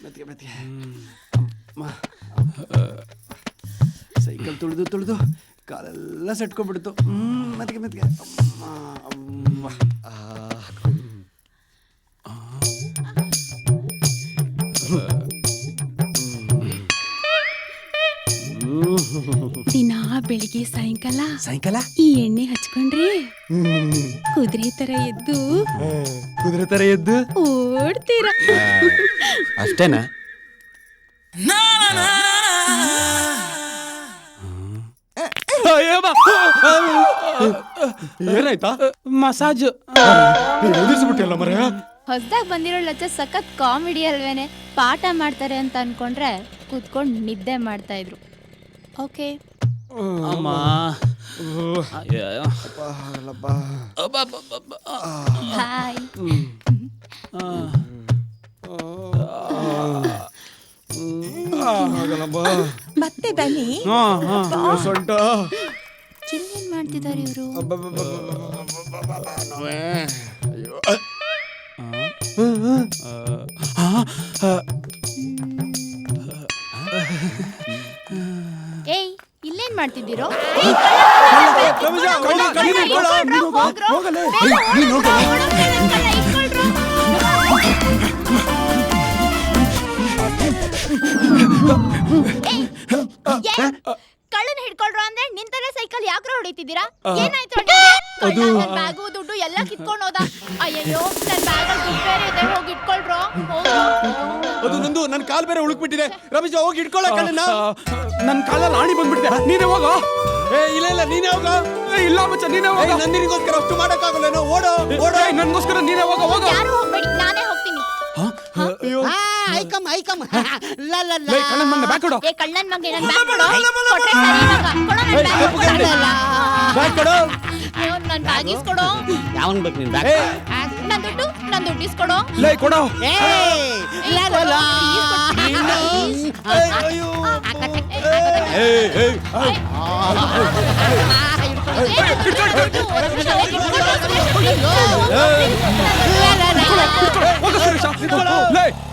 ಮೆತ್ತಿಗೆ ಮೆತ್ತಿಗೆ cycle ತುಳಿದು ಕಾಲೆಲ್ಲ ಸೆಟ್ಕೊಂಡ್ಬಿಡ್ತು. ಮೆತ್ತಿಗೆ ಮೆತ್ತಿಗೆ ದಿನಾ ಬೆಳಿಗ್ಗೆ ಸಾಯಂಕಾಲ ಈ ಎಣ್ಣೆ ಹಚ್ಕೊಂಡ್ರೆ ಕುದುರೆ ತರ ಎದ್ದು ಓಡ್ತೀರಾ. ಅಷ್ಟೇನಾ? ಏನಾಯ್ತಾ? ಮಸಾಜ್ ಎದುರಿಸ್ಬಿಟ್ಟಿಲ್ಲ ಮರ. ಹೊಸದಾಗಿ ಬಂದಿರೋ ಲಚ್ಚ ಸಖತ್ ಕಾಮಿಡಿ ಅಲ್ವೇನೆ. ಪಾಠ ಮಾಡ್ತಾರೆ ಅಂತ ಅನ್ಕೊಂಡ್ರೆ ಕೂತ್ಕೊಂಡು ನಿದ್ದೆ ಮಾಡ್ತಾ ಇದ್ರು. ಓಕೆ ಅಮ್ಮ ಹಾಯ್. ಮತ್ತೆ ಬನ್ನಿ. ಸೊಂಟ ಏನ್ ಮಾಡ್ತಿದ್ದಾರೆ ಇವರು? ಏಯ್, ಇಲ್ಲೇನ್ ಮಾಡ್ತಿದ್ದೀರೋ? ಕಳ್ಳನ ಹಿಡ್ಕೊಳ್ರು ಅಂದ್ರೆ ನಿಂತಲ್ಲೇ ಸೈಕಲ್ ಯಾಕ್ರೋ ಹೊಡಿತಿದ್ದೀರಾ? ಏನಾಯ್ತು? ನನ್ ಬ್ಯಾಗು ದುಡ್ಡು ಎಲ್ಲ ಕಿತ್ಕೊಂಡು ಹೋದ. ಅಯ್ಯೋ, ನನ್ ಬ್ಯಾಗಲ್ಲಿ ದುಡ್ಡು ಬೇರೆ ಇದೆ, ಹೋಗಿ ಇಟ್ಕೊಳ್ರು. ಅದು ನಂದು, ನನ್ ಕಾಲ್ ಬೇರೆ ಉಳುಕ್ಬಿಟ್ಟಿದೆ. ರಮೇಶ ಹೋಗಿ ಇಟ್ಕೊಳ್ಳ ಕಣ್ಣನ್ನ. ನನ್ ಕಾಲಲ್ಲಿ ಆಣಿ ಬಂದ್ಬಿಟ್ಟಿದೆ. ನೀನೇ ಹೋಗೋ. ಇಲ್ಲ ನೀನೇ ಹೋಗ. ಇಲ್ಲ ಮಚ್ಚ, ನೀನೇ ಹೋಗ. ನಂದಿನಿಗೋಸ್ಕರ ಅಷ್ಟು ಮಾಡಕ್ಕಾಗಲ್ಲೇನೋ. ಓಡೋ ನನ್ಗೋಸ್ಕರ ನೀನೇ ಹೋಗೋ. ಯಾರು ಹೋಗ್ಬೇಡಿ, ನಾನೇ ಹೋಗ್ತೀನಿ. ಕಳ್ಳನ್ ಮಗನ ಬ್ಯಾಗ್ ಕೊಡು. ಏ ಕಳ್ಳನ್ ಮಗ, ನನ್ ಬ್ಯಾಗ್ ಕೊಡು. ಕೊಟ್ರೆ ಸರಿ ಮಗ. ಕೊಡು ನನ್ ಬ್ಯಾಗ್ ಕೊಡು. ಅಯ್ಯೋ, ನನ್ ಬ್ಯಾಗ್ ಇಸ್ಕೊಡು. ಯಾವನ್ ಬೇಕು ನಿನ್ ಬ್ಯಾಗ್? ನನ್ ದುಡ್ಡು ಇಸ್ಕೊಡು. ಲೇ ಕೊಡು.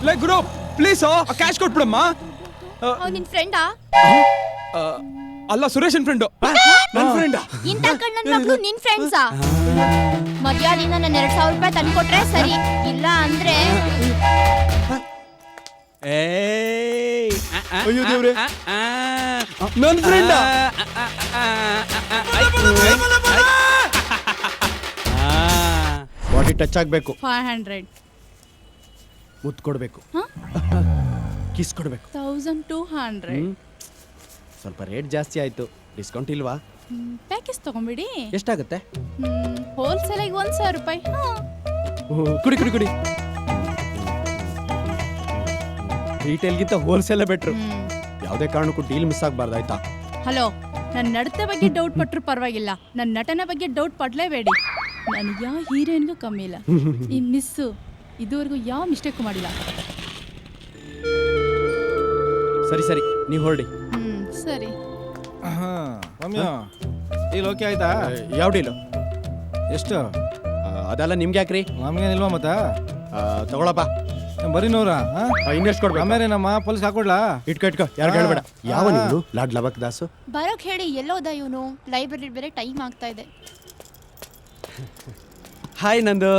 ಲೇ ಗುರು, ಪ್ಲೀಸ್ ಕ್ಯಾಶ್ ಕೊಟ್ಬಿಡಮ್ಮ. ನಿನ್ ಫ್ರೆಂಡಾ? ಅಲ್ಲ, ಸುರೇಶನ್ ಫ್ರೆಂಡು. ನನ್ ಫ್ರೆಂಡ್. ಇಂತ ಕಣ್ಣನ್ ಮಕ್ಳು ನಿನ್ ಫ್ರೆಂಡ್ಸಾ? ಮರ್ಯಾದಿಂದ ನನ್ನ 2000 ರೂಪಾಯಿ ತಂದ್ಕೊಟ್ರೆ ಸರಿ, ಇಲ್ಲ ಅಂದ್ರೆ ಅಯ್ಯೋ ದೇವ್ರೆ, ನನ್ ಫ್ರೆಂಡ್. ಬಾಡಿ ಟಚ್ ಆಗ್ಬೇಕು. 500. ಮುತ್ತು ಕೊಡ್ಬೇಕು. ಕಿಸ್ ಕೊಡ್ಬೇಕು. 1200. ಸ್ವಲ್ಪ ರೇಟ್ ಜಾಸ್ತಿ ಆಯ್ತು, ಡಿಸ್ಕೌಂಟ್ ಇಲ್ವಾ? ಪ್ಯಾಕೇಜ್ ತಗೊಂಬಿಡಿ. ಎಷ್ಟಾಗುತ್ತೆ? ಹೋಲ್ಸೇಲ್ ಆಗಿ 1000 ರೂಪಾಯಿ. ಕುಡಿ. ರೀಟೇಲ್ಗಿಂತ ಹೋಲ್ಸೇಲ್ ಬೆಟ್ರು. ಯಾವುದೇ ಕಾರಣಕ್ಕೂ ಡೀಲ್ ಮಿಸ್ ಆಗ್ಬಾರ್ದಾಯ್ತಾ? ಹಲೋ, ನನ್ನ ನಡತೆ ಬಗ್ಗೆ ಡೌಟ್ ಪಟ್ರು ಪರವಾಗಿಲ್ಲ, ನನ್ನ ನಟನ ಬಗ್ಗೆ ಡೌಟ್ ಪಡ್ಲೇಬೇಡಿ. ನನಗೆ ಯಾವ ಹೀರೋಯಿನ್ಗೂ ಕಮ್ಮಿ ಇಲ್ಲ. ಈ ಮಿಸ್ಸು ಇದುವರೆಗೂ ಯಾವ ಮಿಸ್ಟೇಕ್ ಮಾಡಿಲ್ಲ. ಸರಿ ನೀವು ಹೊರಡಿ. ಸರಿ. ಡೀಲ್ ಓಕೆ ಆಯ್ತಾ? ಯಾವ ಡೀಲು? ಎಷ್ಟು? ಅದೆಲ್ಲ ನಿಮ್ಗೆ ಯಾಕ್ರಿ? ನಮ್ಗೇನಿಲ್ವಾ ಮತ್ತ? ತಗೊಳಪ್ಪ. ಬರೀ 100. ಇನ್ನೆಷ್ಟು ಕೊಡ್ಬೇಕು? ಆಮೇಲೆ ನಮ್ಮ ಪೊಲೀಸ್ ಹಾಕೊಡ್ಲಾ? ಇಟ್ಕೊ ಯಾರು ಹೇಳ್ಬೇಡ. ಯಾವ ನೀವು ಲಾಡ್ ಲಬಕ್ ದಾಸು? ಬರೋಕ್ ಹೇಳಿ. ಎಲ್ಲೋದ ಇವನು? ಲೈಬ್ರರಿ ಬೇರೆ ಟೈಮ್ ಆಗ್ತಾ ಇದೆ. ಹಾಯ್ ನಂದು.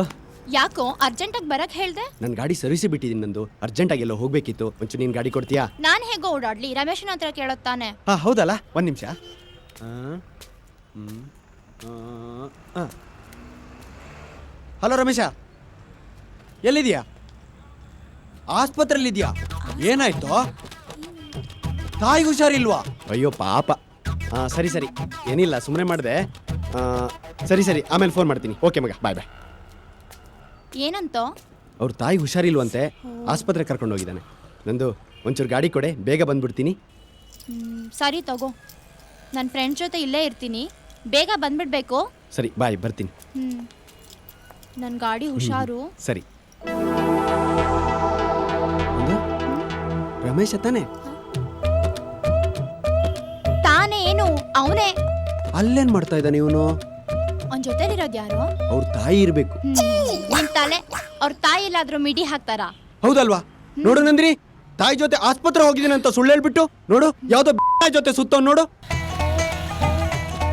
ಯಾಕೋ ಅರ್ಜೆಂಟಾಗಿ ಬರಕ್ ಹೇಳ್ದೆ? ನನ್ನ ಗಾಡಿ ಸರ್ವಿಸಿ ಬಿಟ್ಟಿದ್ದೀನಿ ನಂದು. ಅರ್ಜೆಂಟಾಗಿ ಎಲ್ಲೋ ಹೋಗ್ಬೇಕಿತ್ತು. ಒಂಚೂರು ನೀನು ಗಾಡಿ ಕೊಡ್ತೀಯಾ? ನಾನು ಹೇಗೋ ಓಡಾಡ್ಲಿ? ರಮೇಶನ ಹತ್ರ ಕೇಳತ್ತಾನೆ. ಹೌದಲ್ಲ, ಒಂದು ನಿಮಿಷ. ಹಲೋ ರಮೇಶ, ಎಲ್ಲಿದ್ಯಾ? ಆಸ್ಪತ್ರೆಯಲ್ಲಿದ್ಯಾ? ಏನಾಯ್ತು? ತಾಯಿ ಹುಷಾರಿಲ್ವಾ? ಅಯ್ಯೋ ಪಾಪ. ಸರಿ ಏನಿಲ್ಲ, ಸುಮ್ಮನೆ ಮಾಡಿದೆ. ಸರಿ ಆಮೇಲೆ ಫೋನ್ ಮಾಡ್ತೀನಿ. ಓಕೆ ಮಗ, ಬಾಯ್. ಏನಂತ? ಅವ್ರ ತಾಯಿ ಹುಷಾರಿಲ್ವಂತೆ, ಆಸ್ಪತ್ರೆ ಕರ್ಕೊಂಡು ಹೋಗಿದ್ದಾನೆ. ನಂದು ಒಂಚೂರು ಗಾಡಿ ಕೊಡೆ, ಬೇಗ ಬಂದ್ಬಿಡ್ತೀನಿ. ಸರಿ ತಗೋ, ನನ್ನ ಫ್ರೆಂಡ್ ಜೊತೆ ಇಲ್ಲೇ ಇರ್ತೀನಿ, ಬೇಗ ಬಂದ್ಬಿಡ್ಬೇಕು. ಸರಿ ಬಾಯ್, ಬರ್ತೀನಿ. ನನ್ನ ಗಾಡಿ ಹುಷಾರು. ಸರಿ. ರಮೇಶ ತಾನೆ? ತಾನೇ ಏನು? ಅವನೇ. ಅಲ್ಲೇನ್ ಮಾಡ್ತಾ ಇದ್ದಾನೆ ಇವನು? ಅವನ ಜೊತೆಲಿರೋದು ಯಾರು? ಅವ್ರ ತಾಯಿ ಇರ್ಬೇಕು. ನಿನ್ ತಲೆ. ಅವ್ರ ತಾಯಿ ಎಲ್ಲಾದ್ರೂ ಮಿಡಿ ಹಾಕ್ತಾರಾ? ಹೌದಲ್ವಾ? ನೋಡು ನಂದಿನಿ, ತಾಯಿ ಜೊತೆ ಆಸ್ಪತ್ರೆ ಹೋಗಿದ್ದೀನಿ ಅಂತ ಸುಳ್ಳು ಹೇಳ್ಬಿಟ್ಟು ನೋಡು ಯಾವ್ದೋ ಜೊತೆ ಸುತ್ತವ್ ನೋಡು.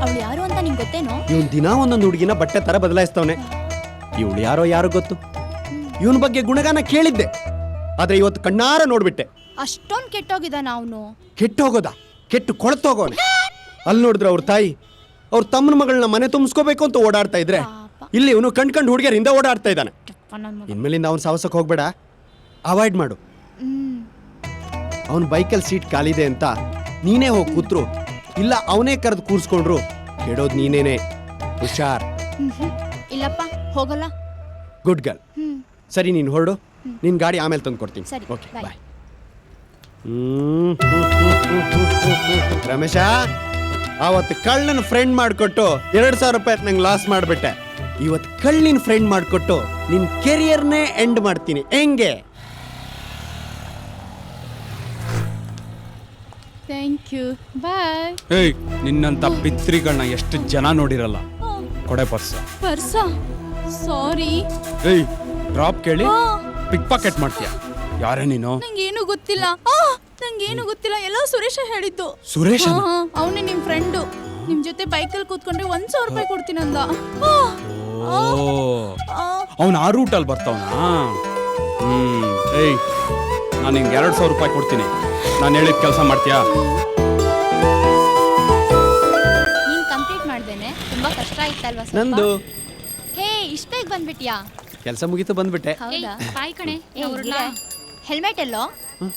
ಅವಳು ಯಾರು ಅಂತ ನಿಂಗೆ ಗೊತ್ತೇನೋ? ಇವನ್ ದಿನ ಒಂದೊಂದು ಹುಡುಗಿನ ಬಟ್ಟೆ ತರ ಬದಲಾಯಿಸ್ತವನೆ. ಇವಳು ಯಾರೋ ಗೊತ್ತು. ಇವನ್ ಬಗ್ಗೆ ಗುಣಗಾನ ಕೇಳಿದ್ದೆ, ಆದ್ರೆ ಇವತ್ತು ಕಣ್ಣಾರ ನೋಡ್ಬಿಟ್ಟೆ. ಅಷ್ಟೊಂದ್ ಕೆಟ್ಟೋಗಿದಾನ ಅವನು? ಕೆಟ್ಟು ಹೋಗೋದ? ಕೆಟ್ಟು ಕೊಳತೋಗೋನೆ. ಅಲ್ಲಿ ನೋಡಿದ್ರೆ ಅವ್ರ ತಾಯಿ ಅವ್ರ ತಮ್ಮನ ಮಗಳನ್ನ ಮನೆ ತುಂಬಿಸ್ಕೋಬೇಕು ಅಂತ ಓಡಾಡ್ತಾ ಇದ್ರೆ, ಇಲ್ಲಿ ಇವನು ಕಣ್ಕಂಡು ಹುಡುಗಿಯರಿಂದ ಓಡಾಡ್ತಾ ಇದ್ದಾನೆ. ಇನ್ಮೇಲಿಂದ ಅವ್ನ ಸಾಹಸಕ್ಕೆ ಹೋಗ್ಬೇಡ, ಅವಾಯ್ಡ್ ಮಾಡು. ಅವನ ಬೈಕಲ್ಲಿ ಸೀಟ್ ಖಾಲಿದೆ ಅಂತ ನೀನೇ ಹೋಗಿ ಕೂತ್ರು, ಇಲ್ಲ ಅವನೇ ಕರೆದು ಕೂರ್ಸ್ಕೊಂಡ್ರು, ಕೆಡೋದ್ ನೀನೇನೆ. ಹುಷಾರ್. ಇಲ್ಲಪ್ಪ, ಹೋಗಲ್ಲ. Good girl. ಸರಿ, ನೀನು ಹೊರಡು. ನಿನ್ ಗಾಡಿ ಆಮೇಲೆ ತಂದು ಕೊಡ್ತೀನಿ. ಸರಿ, ಓಕೆ, bye. ಬಾಯ್. ರಮೇಶ, ಅವತ್ತು ಕಳ್ಳನ ಫ್ರೆಂಡ್ ಮಾಡಿಕೊಟ್ಟು 2,000 ರೂಪಾಯಿ ನಂಗೆ ಲಾಸ್ ಮಾಡಿಬಿಟ್ಟೆ. ಇವತ್ತು ಕಳ್ಳಿನ ಫ್ರೆಂಡ್ ಮಾಡಿಕೊಟ್ಟು ನಿನ್ ಕೆರಿಯರ್ನೇ ಎಂಡ್ ಮಾಡ್ತೀನಿ. ಹೆಂಗೆ? ಥ್ಯಾಂಕ್ ಯು, ಬಾಯ್. ಏಯ್, ನಿನ್ನಂತ ಪಿತ್ರಿಗಳನ್ನ ಎಷ್ಟು ಜನ ನೋಡಿರಲ್ಲ. ಕೊಡೆ ಪರ್ಸ್. ಪರ್ಸ? ಸಾರಿ. ಏಯ್, ಡ್ರಾಪ್ ಕೇಳಿ ಪಿಕ್ ಪಾಕೆಟ್ ಮಾಡ್ತೀಯ? ಯಾರೇ ನೀನು? ನಂಗೇನು ಗೊತ್ತಿಲ್ಲ. ನಂಗೇನು ಗೊತ್ತಿಲ್ಲ, ಎಲ್ಲ ಸುರೇಶ ಹೇಳಿದ್ದು. ಸುರೇಶ್? ಅವನೇ ನಿಮ್ ಫ್ರೆಂಡು. ನಿಮ್ ಜೊತೆ ಬೈಕಲ್ಲಿ ಕೂತ್ಕೊಂಡ್ರೆ 1,000 ರೂಪಾಯಿ ಕೊಡ್ತೀನಂದ. ಅವನು ಆ ರೂಟಲ್ಲಿ ಬರ್ತಾವನಾ? ಏಯ್, ನಾನು ನಿನ್ಗೆ 2,000 ರೂಪಾಯಿ ಕೊಡ್ತೀನಿ. ನಾನು ಹೇಳಿದ ಕೆಲಸ ಮಾಡ್ತೀಯಾ? ನೀನ್ ಕಂಪ್ಲೀಟ್ ಮಾಡ್ದೇನೆ? ತುಂಬಾ ಕಷ್ಟ ಆಯ್ತಲ್ವಾ ಸ್ವಲ್ಪ? ನಂದು ಹೇ, ಇಷ್ಟ ಬೇಗ ಬಂದ್ಬಿಟ್ಯಾ? ಕೆಲಸ ಮುಗೀತು, ಬಂದ್ಬಿಟ್ಟೆ. ಹೌದಾ? ಬಾಯ್ ಕಣೆ. ಹೆಲ್ಮೆಟ್ ಎಲ್ಲೋ?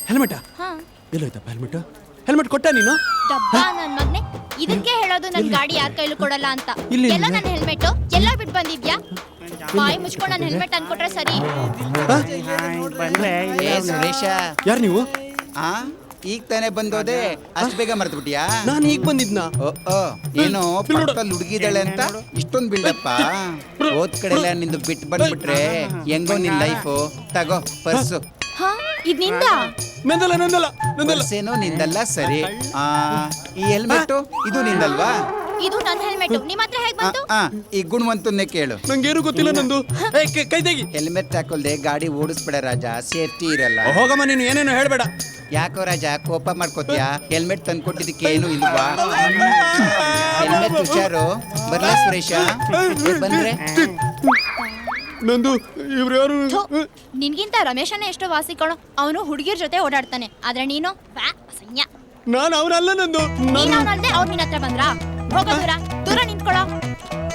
ಹೆಲ್ಮೆಟಾ? ಹಾ, ಎಲ್ಲೋಯ್ತಪ್ಪ ಹೆಲ್ಮೆಟ್? ಹೆಲ್ಮೆಟ್ ಕೊಟ್ಟ ನೀನು? ಡಬ್ಬ ನನ್ ಮಗ್ನೆ. ಇದಕ್ಕೆ ಹೇಳೋದು ನನ್ ಗಾಡಿ ಯಾರ ಕೈಲೂ ಕೊಡಲ್ಲ ಅಂತ. ಇಲ್ಲಿ ಎಲ್ಲ ನನ್ನ ಹೆಲ್ಮೆಟ್ ಎಲ್ಲ ಬಿಟ್ಟು ಬಂದಿದ್ಯಾ? ಬಾಯಿ ಮುಚ್ಕೊಂಡು ನನ್ನ ಹೆಲ್ಮೆಟ್ ಅನ್ಕೊಟ್ರೆ ಸರಿ. ಸುರೇಶ, ಯಾರು ನೀವು? ಆ ಈಗ ತಾನೇ ಬಂದೋದೆ, ಅಷ್ಟು ಬೇಗ ಮರ್ತು ಬಿಟ್ಟಿಯಾ? ನಾನು ಈಗ ಬಂದಿದ್ನಾ? ಏನೋ ಪಕ್ಕದಲ್ಲಿ ಹುಡುಗಿದಾಳೆ ಅಂತ ಇಷ್ಟೊಂದು ಬಿಲ್ಡಪ್ಪ. ಓದ್ ಕಡೆ ಎಲ್ಲ ನಿಂದು ಬಿಟ್ಟು ಬಂದ್ಬಿಟ್ರೆ ಹೆಂಗೋ ನಿನ್ ಲೈಫು. ತಗೋ ಪರ್ಸು. ಹಾ, ಇದ್ ನಿಂದ? ನಂದಲ್ಲ. ಪರ್ಸೇನೋ ನಿಂದಲ್ಲ, ಸರಿ. ಈ ಹೆಲ್ಮೆಟ್ ಇದು ನಿಂದಲ್ವಾ? ಇದು ನನ್ನ ಹೆಲ್ಮೆಟ್. ನಿಮ್ಮ ಹತ್ರ ಹೇಗ್ ಬಂತು? ಈ ಗುಣವಂತನ್ನೇ ಕೇಳು. ನಂಗೇನು ಗೊತ್ತಿಲ್ಲ ನಂದು. ಕೈ ತೆಗಿ. ಹೆಲ್ಮೆಟ್ ಹಾಕೊಳ್ದೆ ಗಾಡಿ ಓಡಿಸ್ಬೇಡ ರಾಜ, ಸೇಫ್ಟಿ ಇರಲ್ಲ. ಹೋಗಮ್ಮ, ನೀನು ಏನೇನು ಹೇಳ್ಬೇಡ. ಯಾಕೋ ರಾಜ ಕೋಪ ಮಾಡ್ಕೋತೀಯಾ? ಹೆಲ್ಮೆಟ್ ತಂದು ಕೊಟ್ಟಿದ್ದಕ್ಕೆ ಏನು ಇಲ್ವಾ? ಹೆಲ್ಮೆಟ್ ಹುಷಾರು. ಬರ್ಲಾ ಸುರೇಶ? ಬಂದ್ರೆ ನಂದು ಇವ್ರು ಯಾರು? ಥು, ನಿನ್ಗಿಂತ ರಮೇಶನೇ ಎಷ್ಟೋ ವಾಸಿಕೊಳು. ಅವನು ಹುಡುಗಿರ್ ಜೊತೆ ಓಡಾಡ್ತಾನೆ, ಆದ್ರೆ ನೀನು ಅಸಹ್ಯ. ನಾನು ಅವನಲ್ಲ. ನಂದು ನೀನ್ ಅವನಲ್ದೆ ಅವ್ರು ನಿನ್ನ ಹತ್ರ ಬಂದ್ರಾ? ಹೋಗೋ ದೂರ ನಿಂತ್ಕೊಳ್ಳೋ.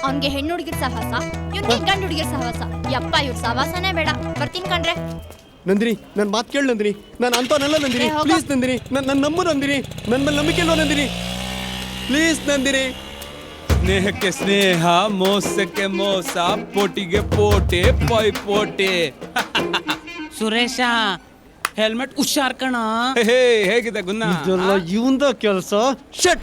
ಅವ್ನ್ಗೆ ಹೆಣ್ಣು ಹುಡುಗಿರ್ ಸಹವಾಸ, ಇವ್ನಿಗೆ ಗಂಡು ಹುಡುಗಿರ್ ಸಹವಾಸ. ಯಪ್ಪ, ಇವ್ರ ಸಹವಾಸನೇ ಬೇಡ. ಬರ್ತೀನಿ ಕಣ್ರೆ. ನಂದಿನಿ, ನನ್ನ ಮಾತು ಕೇಳು ನಂದಿನಿ. ನಾನು ಅಂತವನಲ್ಲ ನಂದಿನಿ. ಹೋಗು. ಪ್ಲೀಸ್ ನಂದಿನಿ, ನನ್ನ ನಂಬು ನಂದಿನಿ. ನನ್ನ ಮೇಲೆ ನಂಬಿಕೆ ಇಲ್ವಾ ನಂದಿನಿ? ಪ್ಲೀಸ್ ನಂದಿನಿ. ಸ್ನೇಹಕ್ಕೆ ಸ್ನೇಹ, ಮೋಸಕ್ಕೆ ಮೋಸ, ಪೋಟಿಗೆ ಪೋಟೆ, ಪೈಪೋಟೆ. ಸುರೇಶ, ಹೆಲ್ಮೆಟ್ ಹುಷಾರ್ ಕಣ. ಹೇ, ಹೇಗಿದೆ ಗುನ್ನ? ಇದೆಲ್ಲ ಇವಂದ ಕೆಲಸ. ಶಟ್.